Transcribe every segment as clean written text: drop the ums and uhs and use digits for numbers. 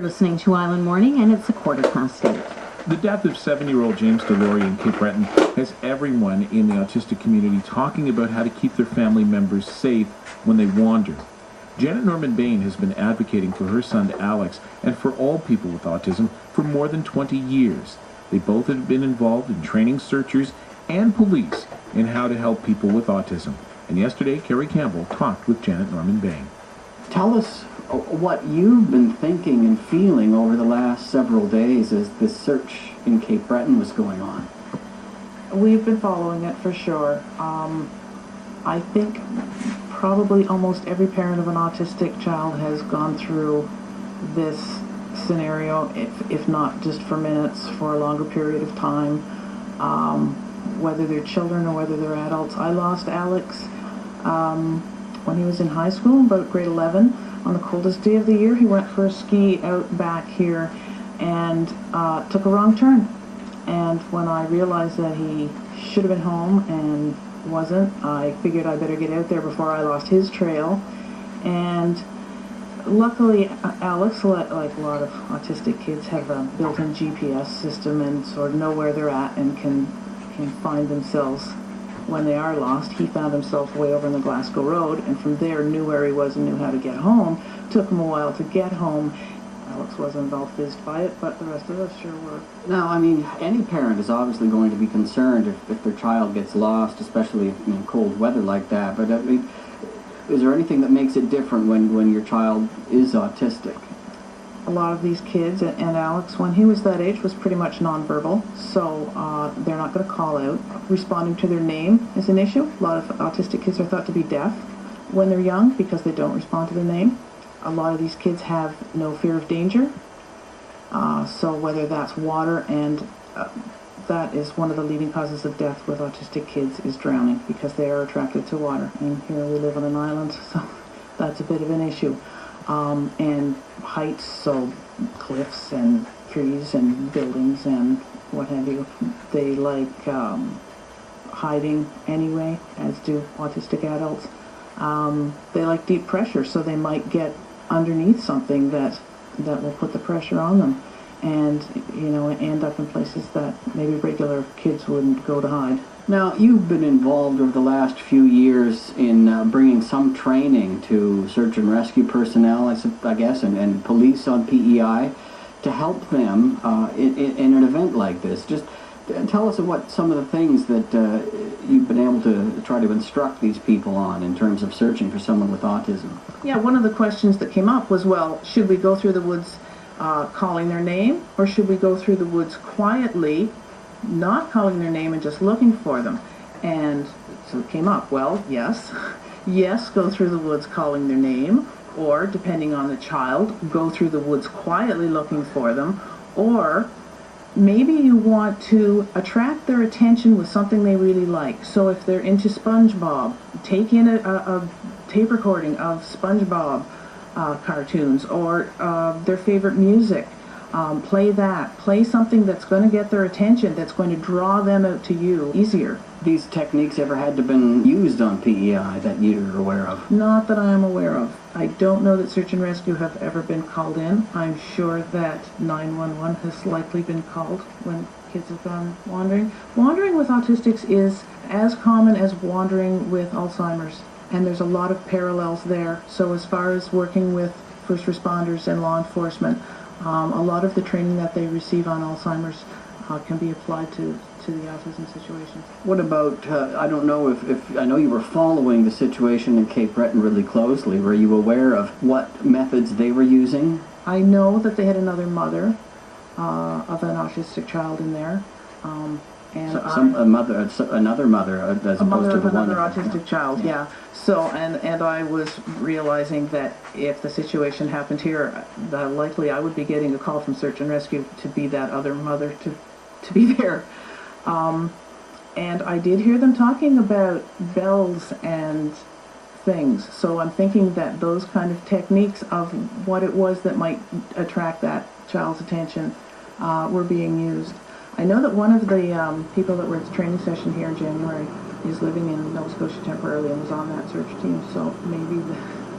You're listening to Island Morning, and it's 8:15. The death of 7-year-old James Delory in Cape Breton has everyone in the autistic community talking about how to keep their family members safe when they wander. Janet Norman-Bain has been advocating for her son Alex and for all people with autism for more than 20 years. They both have been involved in training searchers and police in how to help people with autism. And yesterday, Kerry Campbell talked with Janet Norman-Bain. Tell us what you've been thinking and feeling over the last several days as this search in Cape Breton was going on. We've been following it for sure. I think probably almost every parent of an autistic child has gone through this scenario, if not just for minutes, for a longer period of time, whether they're children or whether they're adults. I lost Alex when he was in high school, about grade 11. On the coldest day of the year, he went for a ski out back here and took a wrong turn. And when I realized that he should have been home and wasn't, I figured I better get out there before I lost his trail. And luckily, Alex, like a lot of autistic kids, have a built-in GPS system and sort of know where they're at and can find themselves when they are lost. He found himself way over in the Glasgow Road, and from there knew where he was and knew how to get home. Took him a while to get home. Alex wasn't all fizzed by it, but the rest of us sure were. Now, I mean, any parent is obviously going to be concerned if their child gets lost, especially in cold weather like that. But I mean, is there anything that makes it different when your child is autistic? A lot of these kids, and Alex, when he was that age, was pretty much nonverbal, so they're not going to call out. Responding to their name is an issue. A lot of autistic kids are thought to be deaf when they're young because they don't respond to their name. A lot of these kids have no fear of danger, so whether that's water, and that is one of the leading causes of death with autistic kids, is drowning, because they are attracted to water. And here we live on an island, so that's a bit of an issue. And heights, so cliffs and trees and buildings and what have you. They like hiding anyway, as do autistic adults. They like deep pressure, so they might get underneath something that will put the pressure on them, and end up in places that maybe regular kids wouldn't go to hide. Now, you've been involved over the last few years in bringing some training to search and rescue personnel, I guess, and police on PEI to help them in an event like this. Just tell us what some of the things that you've been able to try to instruct these people on in terms of searching for someone with autism. Yeah, one of the questions that came up was, well, should we go through the woods calling their name, or should we go through the woods quietly, not calling their name and just looking for them? And so it came up, well, yes, go through the woods calling their name, or depending on the child, go through the woods quietly looking for them, or maybe you want to attract their attention with something they really like. So if they're into SpongeBob, take in a tape recording of SpongeBob cartoons, or their favorite music. Play something that's going to get their attention, that's going to draw them out to you easier. These techniques ever had to been used on PEI that you're aware of? Not that I am aware of. I don't know that search and rescue have ever been called in. I'm sure that 911 has likely been called when kids have gone wandering. Wandering with autistics is as common as wandering with Alzheimer's, and there's a lot of parallels there. So as far as working with first responders and law enforcement, a lot of the training that they receive on Alzheimer's can be applied to the autism situations. What about, I don't know if I know you were following the situation in Cape Breton really closely. Were you aware of what methods they were using? I know that they had another mother of an autistic child in there. And another mother as opposed to the one. Another autistic child, yeah. So, and I was realizing that if the situation happened here, that likely I would be getting a call from search and rescue to be that other mother to be there. And I did hear them talking about bells and things. So I'm thinking that those kind of techniques of what it was that might attract that child's attention were being used. I know that one of the people that were at the training session here in January is living in Nova Scotia temporarily and was on that search team, so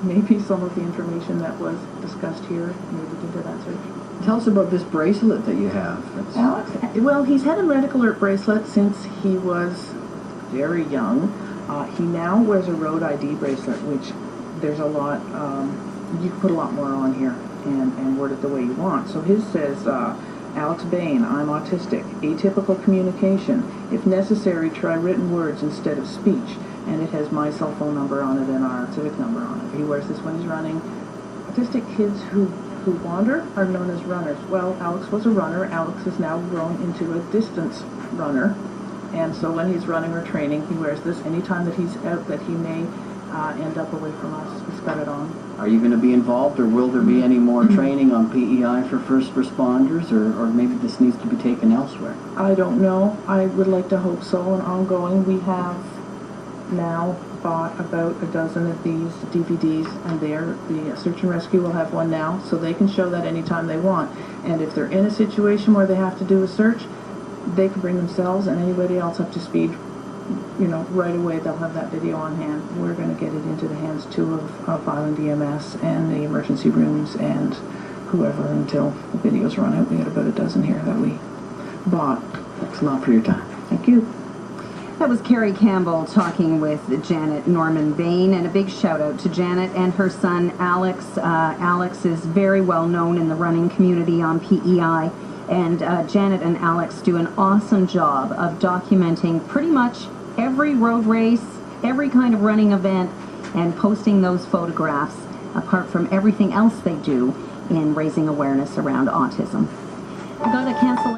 maybe some of the information that was discussed here made it into that search. Tell us about this bracelet that you have. Alex, well, he's had a red alert bracelet since he was very young. He now wears a road ID bracelet, which there's a lot, you can put a lot more on here and word it the way you want. So his says, Alex Bain, I'm autistic, atypical communication. If necessary, try written words instead of speech. And it has my cell phone number on it and our civic number on it. He wears this when he's running. Autistic kids who wander are known as runners. Well, Alex was a runner. Alex has now grown into a distance runner. And so when he's running or training, he wears this. Anytime that he's out that he may end up away from us, he's got it on. Are you going to be involved, or will there be any more training on PEI for first responders, or maybe this needs to be taken elsewhere? I don't know. I would like to hope so, and ongoing. We have now bought about a dozen of these DVDs, and the Search and Rescue will have one now, so they can show that anytime they want. And if they're in a situation where they have to do a search, they can bring themselves and anybody else up to speed. You know, right away they'll have that video on hand. We're going to get it into the hands too of Island EMS and the emergency rooms and whoever until the videos run out. We got about a dozen here that we bought. Thanks a lot for your time. Thank you. That was Carrie Campbell talking with Janet Norman-Bain, and a big shout out to Janet and her son Alex. Alex is very well known in the running community on PEI, and Janet and Alex do an awesome job of documenting pretty much every road race, every kind of running event, and posting those photographs apart from everything else they do in raising awareness around autism. I got to cancel